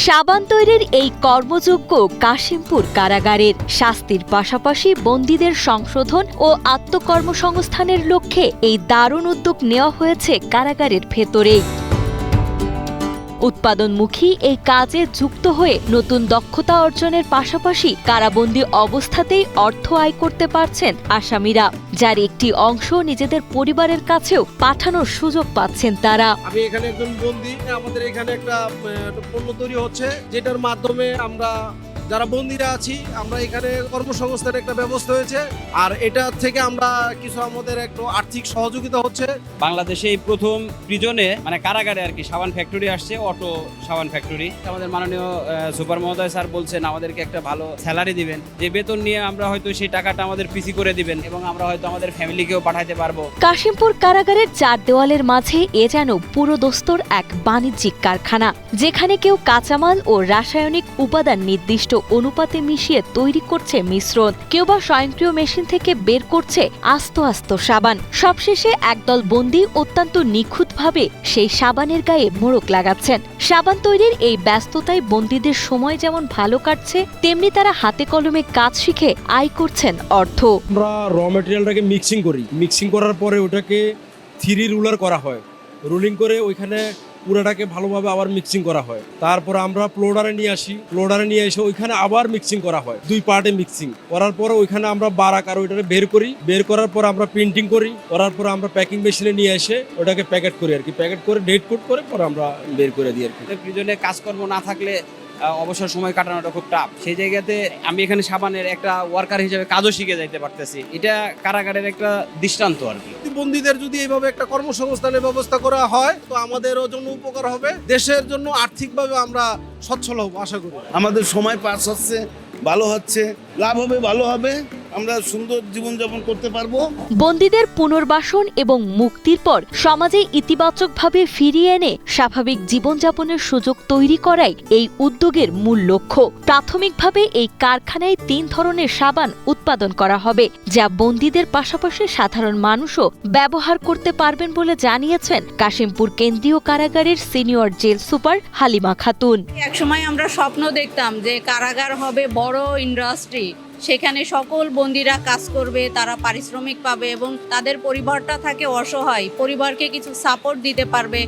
সাবান তৈরির এই কর্মযোগ্য কাশিমপুর কারাগারের শাস্তির পাশাপাশি বন্দীদের সংশোধন ও আত্মকর্মসংস্থানের লক্ষ্যে এই দারুণ উদ্যোগ নেওয়া হয়েছে কারাগারের ভেতরেই। উৎপাদনমুখী এই কাজে যুক্ত হয়ে নতুন দক্ষতা অর্জনের পাশাপাশি কারাবন্দী অবস্থাতেই অর্থ আয় করতে পারছেন আসামিরা, যার একটি অংশ নিজেদের পরিবারের কাছেও পাঠানোর সুযোগ পাচ্ছেন তারা। আমি এখানে একজন বন্দী, আমাদের এখানে একটা পণ্য তৈরি হচ্ছে যেটার মাধ্যমে আমরা যারা বন্দীরা আছি আমরা এখানে কর্মসংস্থানের একটা ব্যবস্থা হয়েছে, আর এটা থেকে আমরা কিছু আমাদের একটু আর্থিক সহযোগিতা হচ্ছে। বাংলাদেশে এই প্রথম প্রিজনে মানে কারাগারে আর কি সাবান ফ্যাক্টরি আসছে, অটো সাবান ফ্যাক্টরি। আমাদের মাননীয় সুপার মহোদয় স্যার বলছেন আমাদেরকে একটা ভালো স্যালারি দিবেন, যে বেতন নিয়ে আমরা হয়তো সেই টাকাটা আমাদের পিসি করে দিবেন এবং আমরা হয়তো আমাদের ফ্যামিলিকেও পাঠাতে পারবো। কাশিমপুর কারাগারের চার দেওয়ালের মাঝে এ যেন পুরোদস্তুর এক বাণিজ্যিক কারখানা, যেখানে কেউ কাঁচামাল ও রাসায়নিক উপাদান নির্দিষ্ট অনুপাতে মিশিয়ে তৈরি করছে মিশ্রণ, কেউ বা স্বয়ংক্রিয় মেশিন থেকে বের করছে আস্ত আস্ত সাবান। সবশেষে একদল বন্দী অত্যন্ত নিখুঁতভাবে সেই সাবানের গায়ে মোড়ক লাগাচ্ছেন। সাবান তৈরির এই ব্যস্ততায় বন্দীদের সময় যেমন ভালো কাটছে, তেমনি তারা হাতে কলমে কাজ শিখে আয় করছেন অর্থ। আমরা র মেটেরিয়ালটাকে মিক্সিং করার পরে ওটাকে 3 রুলার করা হয়, রুলিং করে ওইখানে পুরাটাকে ভালোভাবে আবার মিক্সিং করা হয়। তারপর আমরা প্লোডারে নিয়ে এসে ওইখানে আবার মিক্সিং করা হয়, 2 পার্টে মিক্সিং করার পরে ওইখানে আমরা বারাক আর ওইটাকে বের করার পর আমরা প্রিন্টিং করার পর আমরা প্যাকিং মেশিনে নিয়ে এসে ওটাকে প্যাকেট করি আর কি, প্যাকেট করে ডেট কোড করে পরে আমরা বের করে দিই আর কি। প্রিজনে কাজকর্ম না থাকলে অবসর সময় কাটানোটা খুব টাফ। সেই জায়গাতে আমি এখানে সাবানের একটা ওয়ার্কার হিসেবে কাজও শিখে যাইতে পারতেছি। এটা কারাগারের একটা দৃষ্টান্ত আর কি। বন্দীদের যদি এইভাবে একটা কর্মসংস্থানের ব্যবস্থা করা হয় তো আমাদেরও জন্য উপকার হবে, দেশের জন্য আর্থিকভাবে আমরা সচ্ছল হব আশা করি। আমাদের সময় পাস হচ্ছে, ভালো হচ্ছে, লাভ হবে, ভালো হবে, আমরা সুন্দর জীবনযাপন করতে পারবো। বন্দীদের পুনর্বাসন এবং মুক্তির পর সমাজে ইতিবাচকভাবে ফিরিয়ে এনে স্বাভাবিক জীবনযাপনের সুযোগ তৈরি করাই এই উদ্যোগের মূল লক্ষ্য। প্রাথমিকভাবে এই কারখানায় 3 ধরনের সাবান উৎপাদন করা হবে, যা বন্দীদের পাশাপাশি সাধারণ মানুষও ব্যবহার করতে পারবেন বলে জানিয়েছেন কাশিমপুর কেন্দ্রীয় কারাগারের senior jail super Halima Khatun. একসময় আমরা স্বপ্ন দেখতাম যে কারাগার হবে বড় ইন্ডাস্ট্রি, সেখানে সকল বন্দীরা কাজ করবে, তারা পারিশ্রমিক পাবে এবং তাদের পরিবারটা থাকে অসহায়, পরিবারকে কিছু সাপোর্ট দিতে পারবে,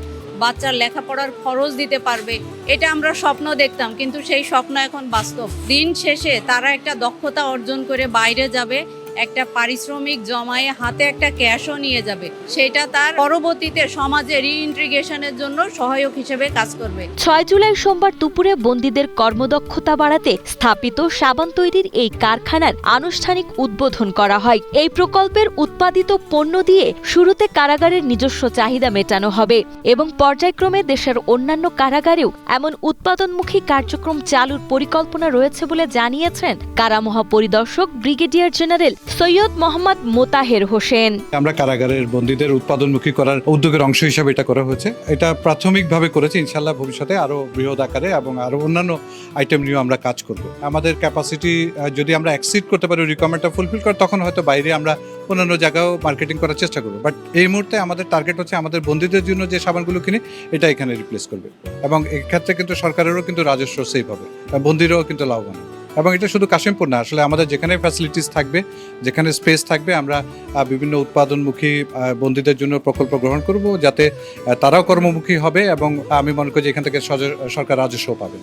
বাচ্চার লেখাপড়ার খরচ দিতে পারবে। এটা আমরা স্বপ্ন দেখতাম, কিন্তু সেই স্বপ্ন এখন বাস্তব। দিন শেষে তারা একটা দক্ষতা অর্জন করে বাইরে যাবে, একটা পারিশ্রমিক জমায়ে হাতে একটা ক্যাশও নিয়ে যাবে, সেটা তার পরবর্তীতে সমাজে রিইন্টিগ্রেশনের জন্য সহায়ক হিসেবে কাজ করবে। 6 জুলাই সোমবার দুপুরে বন্দীদের কর্মদক্ষতা বাড়াতে স্থাপিত সাবান তৈরির এই কারখানার আনুষ্ঠানিক উদ্বোধন করা হয়। এই প্রকল্পের উৎপাদিত পণ্য দিয়ে শুরুতে কারাগারের নিজস্ব চাহিদা মেটানো হবে এবং পর্যায়ক্রমে দেশের অন্যান্য কারাগারেও এমন উৎপাদনমুখী কার্যক্রম চালুর পরিকল্পনা রয়েছে বলে জানিয়েছেন কারা মহাপরিদর্শক ব্রিগেডিয়ার জেনারেল সৈয়দ মোহাম্মদ মোতাহের হোসেন। আমরা কারাগারের বন্দীদের উৎপাদনমুখী করার উদ্যোগের অংশ হিসাবে এটা করা হয়েছে। এটা প্রাথমিকভাবে করেছে, ইনশাল্লাহ ভবিষ্যতে আরো বৃহৎ আকারে এবং আরো অন্যান্য আইটেম নিয়েও আমরা কাজ করব। আমাদের ক্যাপাসিটি যদি আমরা এক্সিড করতে পারি, রিকোয়ারমেন্টটা ফুলফিল করে, তখন হয়তো বাইরে আমরা অন্যান্য জায়গাও মার্কেটিং করার চেষ্টা করবো। বাট এই মুহূর্তে আমাদের টার্গেট হচ্ছে আমাদের বন্দীদের জন্য যে সাবানগুলো কিনে এটা এখানে রিপ্লেস করবে, এবং এক্ষেত্রে কিন্তু সরকারেরও কিন্তু রাজস্ব সেভ হবে, বন্দীরাও কিন্তু লাভবান। এবং এটা শুধু কাশিমপুর না, আসলে আমাদের যেখানে ফ্যাসিলিটিস থাকবে, যেখানে স্পেস থাকবে, আমরা বিভিন্ন উৎপাদনমুখী বন্দীদের জন্য প্রকল্প গ্রহণ করব, যাতে তারাও কর্মমুখী হবে এবং আমি মনে করি যে এখান থেকে সরকার রাজস্ব পাবে।